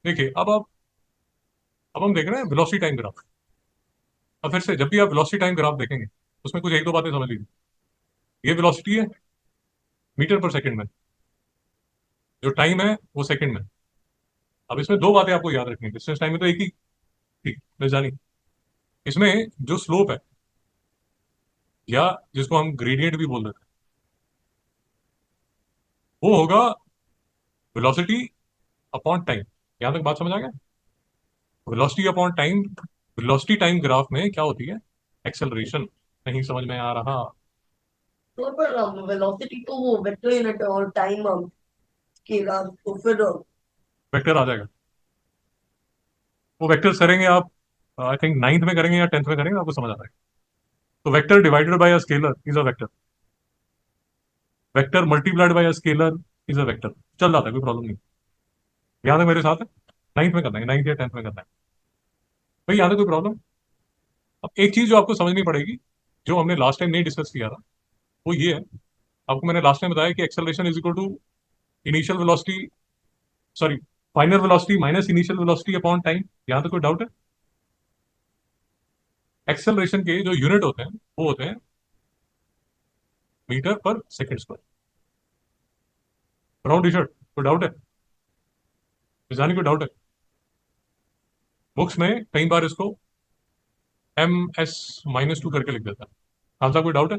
देखिए अब हम देख रहे हैं वेलोसिटी टाइम ग्राफ। अब फिर से जब भी आप वेलोसिटी टाइम ग्राफ देखेंगे उसमें कुछ एक दो बातें समझ लीजिए। ये वेलोसिटी है मीटर पर सेकंड में, जो टाइम है वो सेकंड में। अब इसमें दो बातें आपको याद रखनी है, डिस्टेंस टाइम में तो एक ही थी मिल जानी। इसमें जो स्लोप है या जिसको हम ग्रेडियंट भी बोल देते हैं, वो होगा वेलोसिटी अपॉन टाइम। यहां तक बात समझ आ गया? Velocity upon time, velocity time graph में क्या होती है? एक्सेलरेशन। नहीं समझ में आ रहा? तो पर वेलोसिटी तो वो वेक्टर यूनिट है और टाइम स्केलर, तो फिर वेक्टर आ जाएगा। वो वेक्टर्स करेंगे आप, आई थिंक नाइन्थ में करेंगे या टेंथ में करेंगे, आपको समझ आ जाएगा। तो vector divided by a scalar is a vector, vector multiplied by a scalar is a vector. चल रहा था, कोई प्रॉब्लम नहीं। यहाँ तक मेरे साथ है। नाइन्थ में करना है, नाइन्थ या टेंथ में करना है भाई, यहाँ तक कोई प्रॉब्लम। अब एक चीज जो आपको समझनी पड़ेगी, जो हमने लास्ट टाइम नहीं डिस्कस किया था, वो ये है। आपको मैंने लास्ट टाइम बताया कि acceleration is equal to initial velocity, sorry, final velocity minus initial velocity upon time. यहाँ तक कोई डाउट है? एक्सेलरेशन के जो यूनिट होते हैं वो होते हैं metre per second square. Round T shirt, कोई डाउट है? जानी कोई डाउट है? बुक्स में कई बार इसको MS-2 करके लिख देता है। हाँ साहब, कोई डाउट है?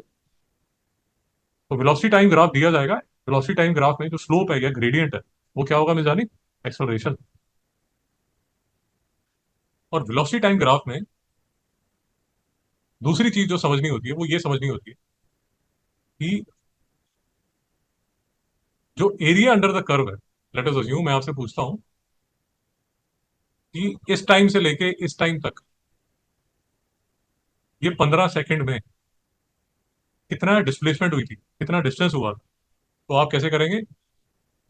तो वेलोसिटी टाइम ग्राफ दिया जाएगा। वेलोसिटी टाइम ग्राफ में जो स्लोप है या ग्रेडियंट है, वो क्या होगा मिल जानी? एक्सेलरेशन। और वेलोसिटी टाइम ग्राफ में दूसरी चीज जो समझनी होती है वो ये समझनी होती है कि जो एरिया अंडर द कर्व है, लेट अस अज्यूम, मैं आपसे पूछता हूं कि इस टाइम से लेके इस टाइम तक ये 15 सेकंड में कितना डिस्प्लेसमेंट हुई थी, कितना डिस्टेंस हुआ था। तो आप कैसे करेंगे?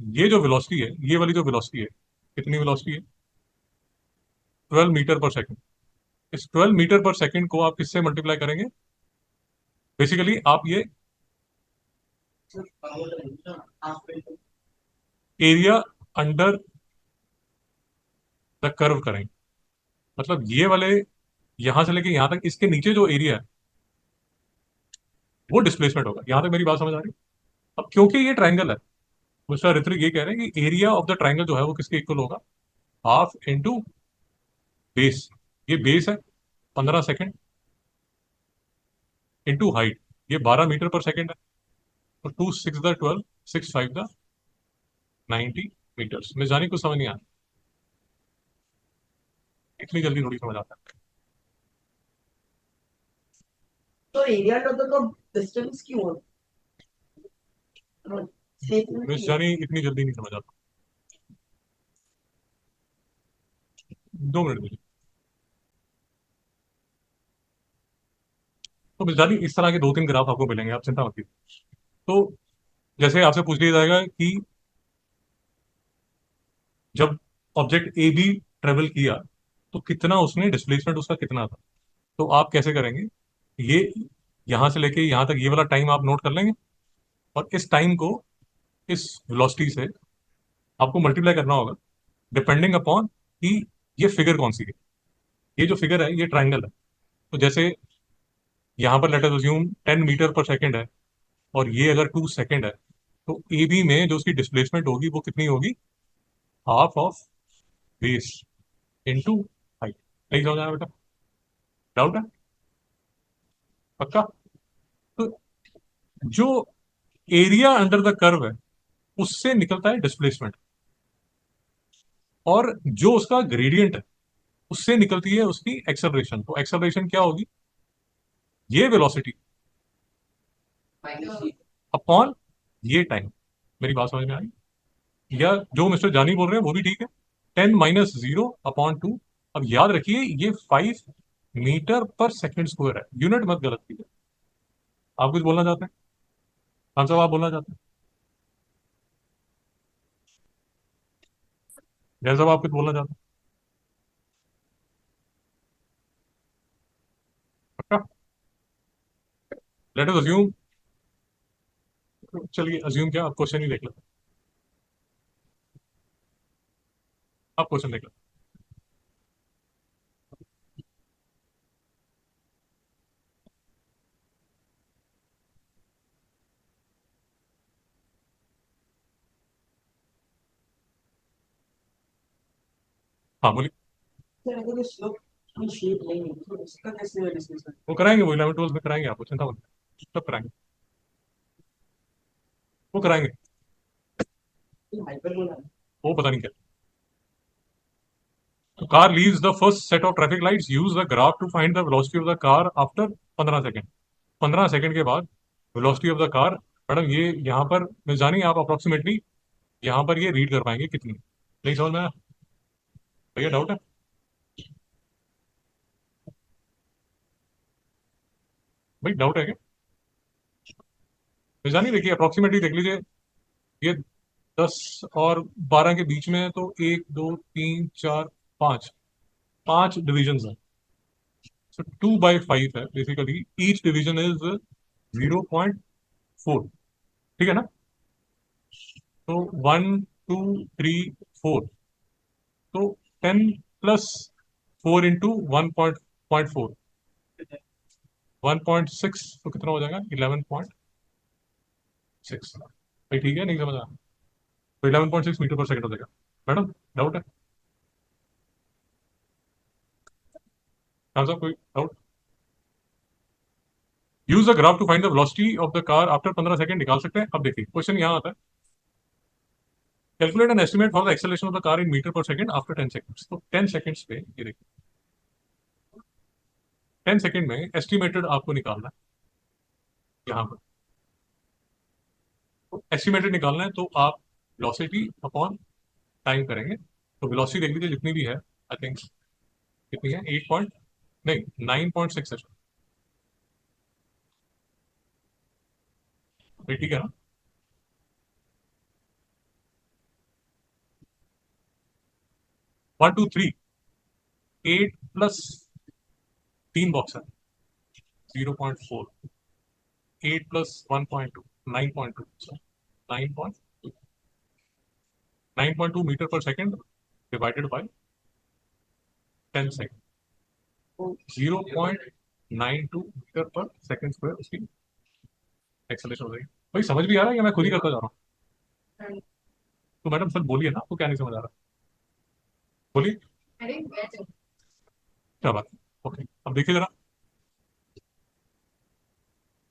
ये जो वेलोसिटी है, ये वाली जो वेलोसिटी है, कितनी वेलोसिटी है? 12 मीटर पर सेकंड। इस 12 मीटर पर सेकंड को आप किससे मल्टीप्लाई करेंगे? बेसिकली आप ये एरिया अंडर द कर्व करेंगे। मतलब ये वाले यहां से लेके यहां तक, इसके नीचे जो एरिया है वो डिस्प्लेसमेंट होगा। यहां तक मेरी बात समझ आ रही है? अब क्योंकि ये ट्राइंगल है, मिस्टर ऋत्विक ये कह रहे हैं कि एरिया ऑफ द ट्राइंगल जो है वो किसके इक्वल होगा? Half into base. ये बेस है 15 सेकंड, इंटू हाइट, ये 12 मीटर पर सेकंड है। तो 2 6 द 12, 6 5 द 90 मीटर्स। मैं जानी कुछ समझ नहीं आया, इतनी जल्दी थोड़ी समझ आता तो एरिया अंडर द डिस्टेंस क्यों है? है। स्टेटमेंट मिस क्यों है? जानी इतनी जल्दी नहीं समझ आता। 2 मिनट मुझे। तो मिस जानी इस तरह के दो तीन ग्राफ आपको मिलेंगे, आप चिंता मत कीजिए। तो जैसे आपसे पूछ लिया जाएगा कि जब ऑब्जेक्ट ए बी ट्रेवल किया तो कितना उसने डिस्प्लेसमेंट उसका कितना था। तो आप कैसे करेंगे? ये यहां से लेके यहां तक ये वाला टाइम आप नोट कर लेंगे, और इस टाइम को इस वेलोसिटी से आपको मल्टीप्लाई करना होगा, डिपेंडिंग अपॉन कि ये फिगर कौन सी है। ये जो फिगर है ये ट्राइंगल है। तो जैसे यहां पर let us assume 10 metre per second है, और ये अगर 2 सेकंड है, तो ए बी में जो उसकी डिस्प्लेसमेंट होगी वो कितनी होगी? Half of base into height. नहीं समझ आया बेटा? डाउट है? पक्का? तो जो एरिया अंडर द कर्व है उससे निकलता है डिस्प्लेसमेंट, और जो उसका ग्रेडियंट है उससे निकलती है उसकी एक्सेलरेशन। तो एक्सेलरेशन क्या होगी? ये वेलोसिटी अपॉन ये टाइम। मेरी बात समझ में आई? या जो मिस्टर जानी बोल रहे हैं वो भी ठीक है। 10 - 0 अपॉन 2। अब याद रखिए ये 5 मीटर पर सेकंड स्क्वायर है, यूनिट मत गलत कीजिए। आप कुछ बोलना चाहते हैं? हाँ साहब, आप बोलना चाहते हैं? जैन साहब, आप कुछ बोलना चाहते हैं? पक्का? लेट अस अज्यूम, चलिए अज्यूम क्या, आप क्वेश्चन ही देख लेते आप क्वेश्चन देख लो। हाँ बोलिए। सर अगर ये स्लोप की शेप नहीं है तो उसका कैसे डिस्कस वो कराएंगे, वो 11 12 में कराएंगे, आपको चिंता मत करो, सब कराएंगे, वो कराएंगे। करें हाइपरबोला वो पता नहीं क्या। तो car leaves the first set of traffic lights, use the graph to find the velocity of the car after 15 second. 15 second के बाद velocity of the car. Madam ये यहाँ पर मैं जानी, आप अप्रोक्सीमेटली यहाँ पर ये रीड कर पाएंगे कितनी, नहीं समझ में आया? भैया डाउट है? भाई डाउट है क्या? मैं जानी, देखिए अप्रोक्सीमेटली देख लीजिए, ये 10 और 12 के बीच में है, तो 1 2 3 4 5, 5 डिविजन है। सो 2/5 है बेसिकली, ईच डिवीजन इज 0.4। ठीक है ना? तो 1 2 3 4, तो 10 + 4 × 1.4, 1.6, तो कितना हो जाएगा? 11.6। भाई ठीक है, नहीं समझ आया? तो 11.6 मीटर पर सेकंड हो जाएगा। मैडम डाउट है? हाँ साहब, कोई doubt? Use the graph to find the velocity of the car after 15 second, निकाल सकते हैं। अब देखिए क्वेश्चन यहाँ आता है, calculate an estimate for the acceleration of the car in metre per second after 10 seconds. तो 10 सेकंड्स पे ये देखिए, 10 सेकंड में एस्टिमेटेड आपको निकालना है यहाँ पर। तो एस्टिमेटेड निकालना है तो आप वेलोसिटी अपॉन टाइम करेंगे। तो वेलोसिटी देख लीजिए जितनी भी है, आई थिंक कितनी है, 8 पॉइंट, नहीं 9.6 है। तो ठीक है ना? 1 2 3, 8 + 3 बॉक्स है, 0.4, 8 + 1.2, 9.2, 9.2, 9.2 metre per second divided by 10 second, तो 0.92 मीटर पर सेकंड स्क्वायर उसकी एक्सेलरेशन हो जाएगी। भाई समझ भी आ रहा है या मैं खुद ही करता जा रहा हूँ? है? तो मैडम सर बोलिए ना, आपको क्या नहीं समझ आ रहा? बोलिए। अरे मैं तो क्या बात है? ओके, अब देखिए जरा,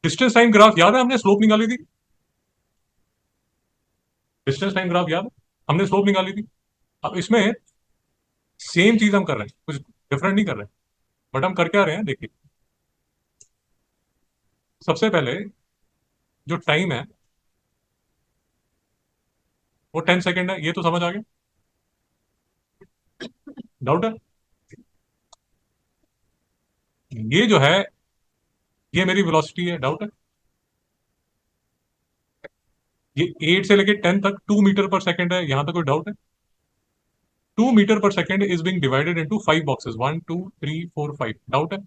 डिस्टेंस टाइम ग्राफ याद है, हमने स्लोप निकाली थी। डिस्टेंस टाइम ग्राफ याद है, हमने स्लोप निकाली थी। अब इसमें सेम चीज हम कर रहे हैं, कुछ डिफरेंट नहीं कर रहे हैं। बट हम कर क्या रहे हैं देखिए, सबसे पहले जो टाइम है वो 10 सेकेंड है, ये तो समझ आ गया? डाउट है? ये जो है, ये मेरी वेलोसिटी है, डाउट है? ये 8 से लेके 10 तक 2 मीटर पर सेकंड है, यहां तक कोई डाउट है? 2 metre per second is being divided into 5 boxes, 1 2 3 4 5, doubt है?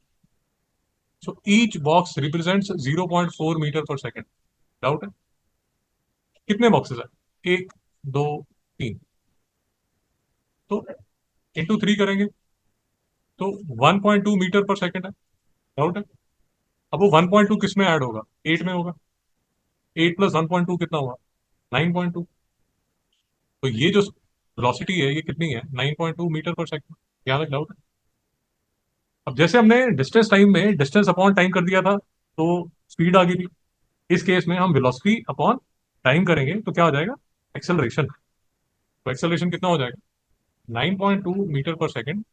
So each box represents 0.4 metre per second, doubt है? कितने बॉक्सेस है? 1 2 3, तो इंटू 3 करेंगे तो 1.2 मीटर पर सेकंड है, डाउट है? अब वो 1.2 किस में ऐड होगा? 8 में होगा। 8 + 1.2 कितना हुआ? 9.2। तो ये जो वेलोसिटी है ये कितनी है? 9.2 मीटर पर सेकंड। यहाँ तक डाउट है? अब जैसे हमने डिस्टेंस टाइम में डिस्टेंस अपॉन टाइम कर दिया था, तो स्पीड आ गई थी। इस केस में हम वेलोसिटी अपॉन टाइम करेंगे तो क्या हो जाएगा? एक्सेलरेशन। तो एक्सेलरेशन कितना हो जाएगा? 9.2 metre per second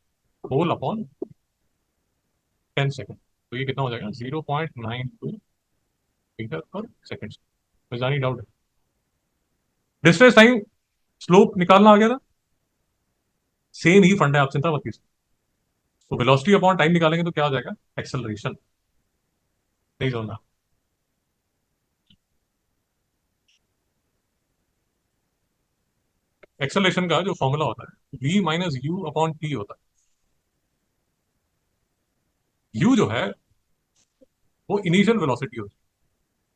whole upon 10 second. तो ये कितना हो जाएगा? 0.92 मीटर पर सेकंड। तो जानी डाउट है? डिस्टेंस टाइम स्लोप निकालना आ गया था, सेम ही फंड है, आप चिंता मत कीजिए। तो वेलोसिटी अपॉन टाइम निकालेंगे तो क्या हो जाएगा? एक्सेलरेशन। नहीं समझना? एक्सेलरेशन का जो फॉर्मूला होता है v - u/t होता है। u जो है वो इनिशियल वेलोसिटी होती है,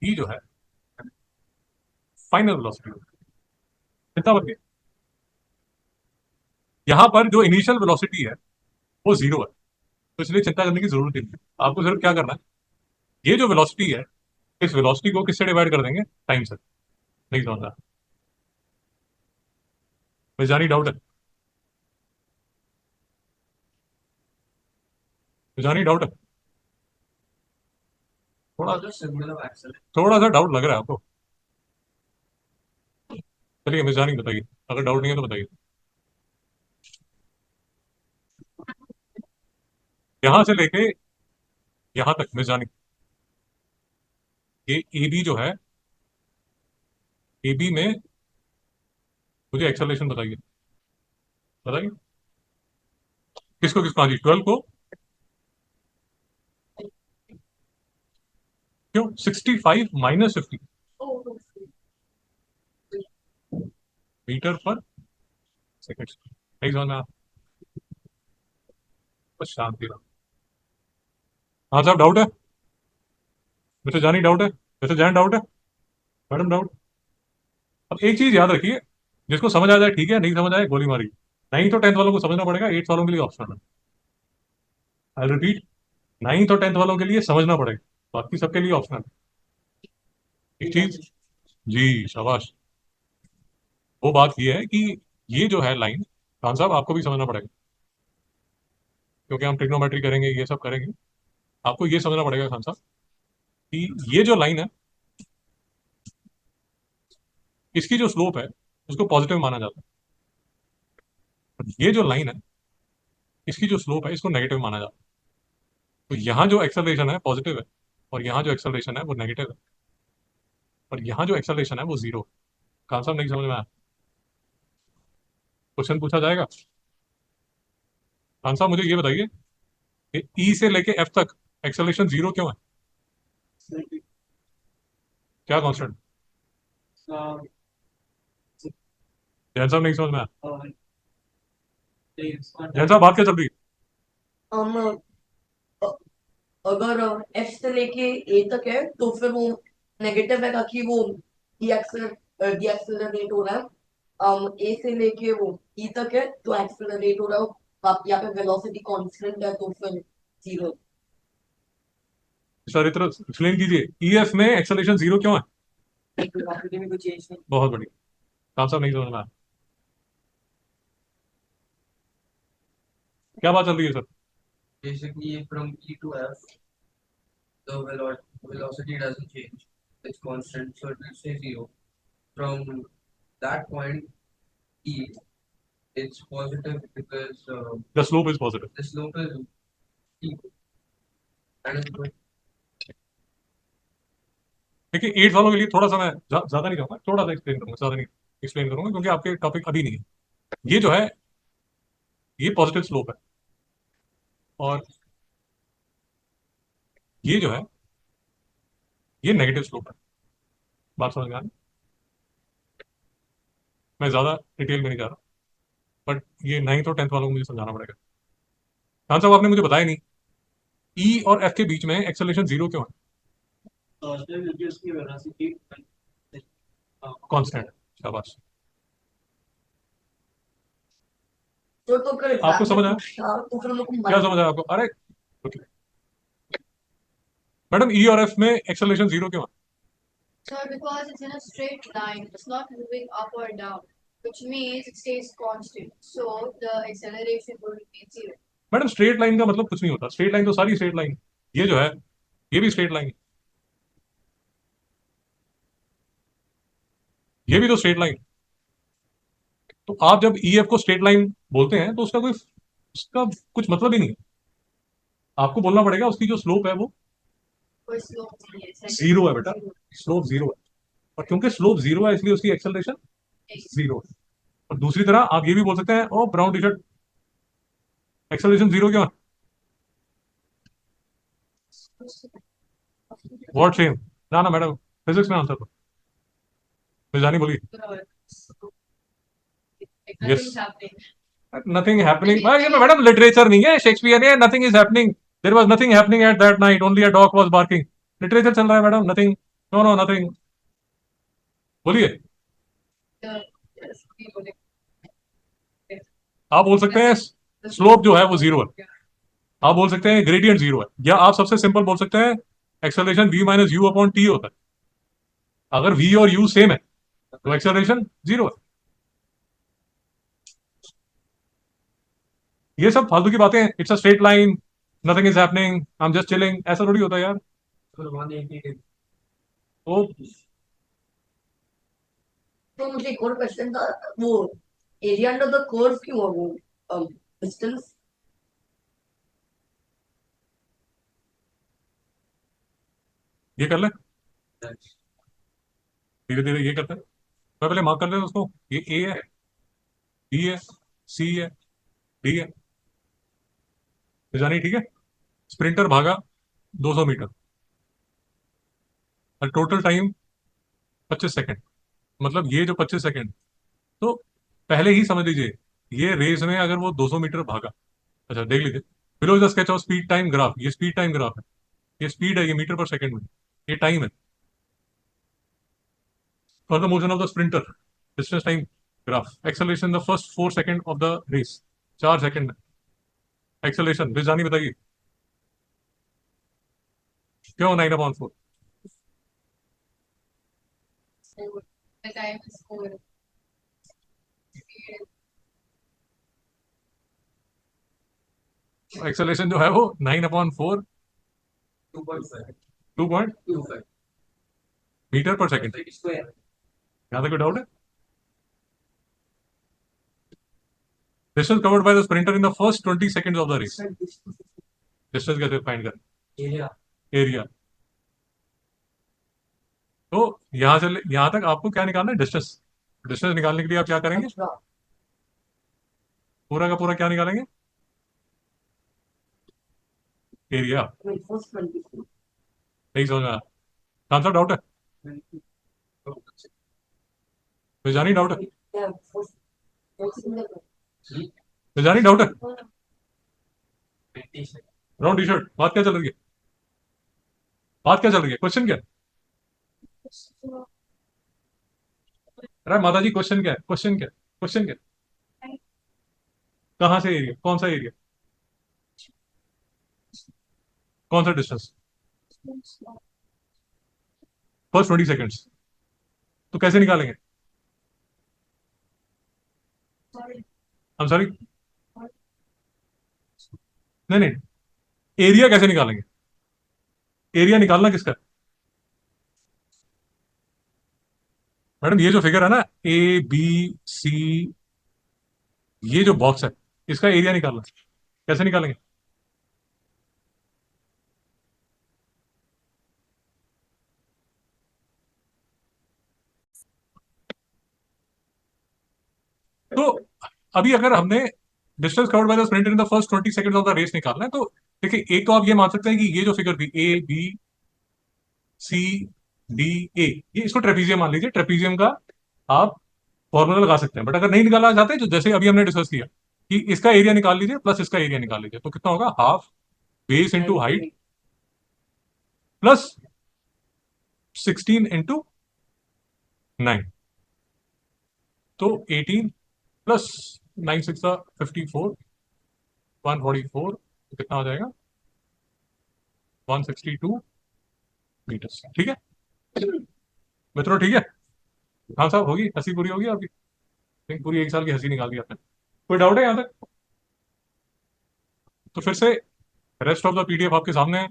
v जो है फाइनल वेलोसिटी होती है। चिंता मत कीजिए। यहाँ पर जो इनिशियल वेलोसिटी है वो जीरो है, तो इसलिए चिंता करने की जरूरत नहीं है। आपको सिर्फ क्या करना है, ये जो वेलोसिटी है, इस वेलोसिटी को किससे डिवाइड कर देंगे, टाइम से। नहीं समझ में जानी डाउट है? जानी डाउट है? थोड़ा थोड़ा सा डाउट लग रहा है आपको? चलिए मिस जानी बताइए, अगर डाउट नहीं है तो बताइए। यहाँ से लेके यहाँ तक मिस जानी, ये ए बी जो है, ए बी में मुझे एक्सेलरेशन बताइए, बताइए। किसको किसको, हाँ जी 12 को, क्यों 65 माइनस 50 मीटर पर सेकेंड? नहीं समझ में आया? बस शांति रहो। हाँ साहब डाउट है? वैसे जानी डाउट है? वैसे जान डाउट है? Madam doubt? अब एक चीज याद रखिए, जिसको समझ आ जाए ठीक है, नहीं समझ आए गोली मारी। नाइन्थ और टेंथ वालों को समझना पड़ेगा, एट्थ वालों के लिए ऑप्शनल है। आई रिपीट, नाइन्थ और टेंथ वालों के लिए समझना पड़ेगा, बाकी सबके लिए ऑप्शनल है। एक चीज, जी शाबाश, वो बात ये है कि ये जो है लाइन, खान साहब आपको भी समझना पड़ेगा, क्योंकि हम ट्रिग्नोमेट्री करेंगे, ये सब करेंगे। आपको ये समझना पड़ेगा खान साहब कि ये जो लाइन है, इसकी जो स्लोप है उसको पॉजिटिव माना जाता है। ये जो लाइन है, इसकी जो स्लोप है इसको नेगेटिव माना जाता है। तो यहाँ जो एक्सेलरेशन है पॉजिटिव है, और यहाँ जो एक्सेलरेशन है वो नेगेटिव है, और यहाँ जो एक्सेलरेशन है वो जीरो है। खान साहब नहीं समझ में आया? क्वेश्चन पूछा जाएगा। खान साहब मुझे ये बताइए कि ई से लेके एफ तक एक्सेलरेशन जीरो क्यों है? क्या कॉन्स्टेंट? जैन साहब नहीं समझ में आया? जैन साहब बात क्या चल रही है? हम अगर एफ से लेके ए तक है तो फिर वो नेगेटिव है, ताकि वो डीएक्सेलरेट हो रहा है। ए से लेके वो ई तक है तो एक्सेलरेट हो रहा हो। आप यहाँ पे वेलोसिटी कांस्टेंट है तो फिर जीरो। सर इतना एक्सप्लेन कीजिए, ई एफ में एक्सेलरेशन जीरो क्यों है? वेलोसिटी में कोई चेंज नहीं। बहुत बढ़िया। खान साहब नहीं समझ में आया? क्या बात चल रही है sir? Basically, from E to F, the velocity doesn't change. It's constant, so it will stay zero. From that point, E, it's positive because the slope is positive. the slope is E. And it's going देखिए eighth वालों के लिए थोड़ा सा मैं ज्यादा नहीं कहूंगा, थोड़ा सा एक्सप्लेन करूंगा, ज्यादा नहीं एक्सप्लेन करूंगा, क्योंकि आपके टॉपिक अभी नहीं है। ये जो है, ये पॉजिटिव स्लोप है, और ये जो है, ये नेगेटिव स्लोप है। बात समझ में आ रही? मैं ज्यादा डिटेल में नहीं जा रहा, बट ये नाइन्थ और टेंथ वालों को मुझे समझाना पड़ेगा। खान साहब आपने मुझे बताया नहीं, ई और एफ के बीच में एक्सेलरेशन जीरो क्यों है? कांस्टेंट। शाबाश, तो फिर आपको समझ आया? तो फिर हम लोग को क्या समझ आया आपको? अरे okay. मैडम ई और एफ में एक्सेलरेशन जीरो क्यों है? So because it's in a straight line, it's not moving up or down, which means it stays constant. So the acceleration will remain zero. Madam straight line का मतलब कुछ नहीं होता, straight line तो सारी straight line, ये जो है ये भी स्ट्रेट लाइन, ये भी तो स्ट्रेट लाइन। तो आप जब ई एफ को स्ट्रेट लाइन बोलते हैं तो उसका कुछ मतलब ही नहीं है। आपको बोलना पड़ेगा उसकी जो स्लोप है वो कोई slope नहीं है, second जीरो है बेटा, zero. स्लोप जीरो है, और क्योंकि स्लोप जीरो है इसलिए उसकी एक्सेलरेशन जीरो है। और दूसरी तरह आप ये भी बोल सकते हैं, oh brown T shirt, acceleration zero क्यों है? What same? ना ना मैडम, फिजिक्स में आंसर दो। जानी बोली। Like yes, nothing's happening. Nothing happening भाई, ये तो मैडम लिटरेचर नहीं है, शेक्सपियर है। Nothing is happening, there was nothing happening at that night, only a dog was barking. Literature चल रहा है madam, nothing, no no nothing. बोलिए। The, yes, we will. आप बोल सकते हैं स्लोप जो है वो जीरो है, आप बोल सकते हैं ग्रेडियंट जीरो है, या आप सबसे सिंपल बोल सकते हैं acceleration v minus you upon T होता है। अगर v और u सेम है तो एक्सेलरेशन जीरो है। ये सब फालतू की बातें, it's a straight line, nothing is happening, I am just chilling, ऐसा थोड़ी होता है यार। So 180 तो तो मुझे एक और क्वेश्चन था, वो एरिया अंडर द कर्व क्यों है वो डिस्टेंस? ये कर ले, degrees. धीरे धीरे ये करते हैं। मैं पहले मार्क कर लेता उसको, ये ए है, बी है, सी है, डी है। तो जानी ठीक है, स्प्रिंटर भागा 200 मीटर और टोटल टाइम 25 सेकंड, मतलब ये जो 25 सेकंड, तो पहले ही समझ लीजिए ये रेस में अगर वो 200 मीटर भागा। अच्छा देख लीजिए, below the sketch of speed time graph, ये स्पीड टाइम ग्राफ है, ये स्पीड है, ये मीटर पर सेकंड में, ये टाइम है। For the motion of the sprinter, distance time graph, acceleration the first 4 second of the race, 4 second में acceleration. जानी बताइए क्यों 9/4? So the time is 4. Speed acceleration जो है वो 9/4, 2.5. 2 मीटर पर सेकंड। Square. यहाँ तक कोई डाउट है? Distance covered by the sprinter in the first 20 seconds of the race. Distance कैसे फाइंड करें? Area. एरिया। तो यहां से यहां तक आपको क्या निकालना है? डिस्टेंस। डिस्टेंस निकालने के लिए आप क्या करेंगे? अच्छा, पूरा का पूरा क्या निकालेंगे? एरिया। फर्स्ट 20। नहीं समझ में आया? कौन सा डाउट है? बेजानी डाउट है? Yeah, first बेजानी डाउट है? 20 seconds. राउंड टी शर्ट, बात क्या चल रही है? बात क्या चल रही है? क्वेश्चन क्या है? अरे माता जी क्वेश्चन क्या है? क्वेश्चन क्या है? क्वेश्चन क्या है? कहाँ से एरिया? कौन सा एरिया? कौन सा डिस्टेंस? First 20 seconds. तो कैसे निकालेंगे? हम सॉरी, नहीं नहीं, एरिया कैसे निकालेंगे? एरिया निकालना किसका है? मैडम ये जो फिगर है ना, ए बी सी, ये जो बॉक्स है, इसका एरिया निकालना है। कैसे निकालेंगे? तो अभी अगर हमने distance covered by the sprinter in the first 20 seconds of the race निकालना है, तो देखिए एक तो आप ये मान सकते हैं कि ये जो फिगर थी A B C D A, ये इसको ट्रेपीजियम मान लीजिए, ट्रेपीजियम का आप फॉर्मूला लगा सकते हैं। बट अगर नहीं निकालना चाहते, तो जैसे अभी हमने डिस्कस किया कि इसका एरिया निकाल लीजिए प्लस इसका एरिया निकाल लीजिए, तो कितना होगा? Half base into height plus 16 into 9, तो 18 प्लस 9 6 54, 144, तो कितना हो जाएगा? 162 मीटर्स। ठीक है मित्रों, ठीक है? हाँ साहब, होगी हंसी पूरी होगी आपकी? नहीं, पूरी 1 साल की हंसी निकाल दी आपने। कोई डाउट है यहाँ तक? तो फिर से रेस्ट ऑफ द पीडीएफ आपके सामने है।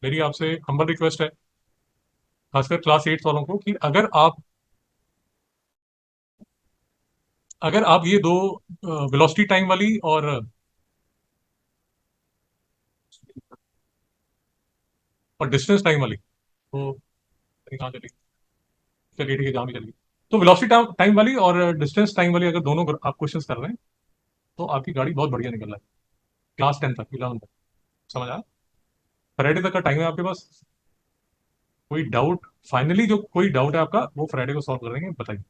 मेरी आपसे हम्बल रिक्वेस्ट है, खासकर क्लास 8 वालों को, कि अगर आप ये दो वेलोसिटी टाइम वाली और डिस्टेंस टाइम वाली, तो कहाँ चली? चलिए ठीक है, जहाँ भी चलिए। तो वेलोसिटी टाइम वाली और डिस्टेंस टाइम वाली अगर दोनों आप क्वेश्चंस कर रहे हैं, तो आपकी गाड़ी बहुत बढ़िया निकल रहा है। क्लास 10 तक, 11 तक, समझ आया? फ्राइडे तक का टाइम है आपके पास। कोई डाउट? फाइनली जो कोई डाउट है आपका, वो फ्राइडे को सॉल्व करेंगे, बताइए।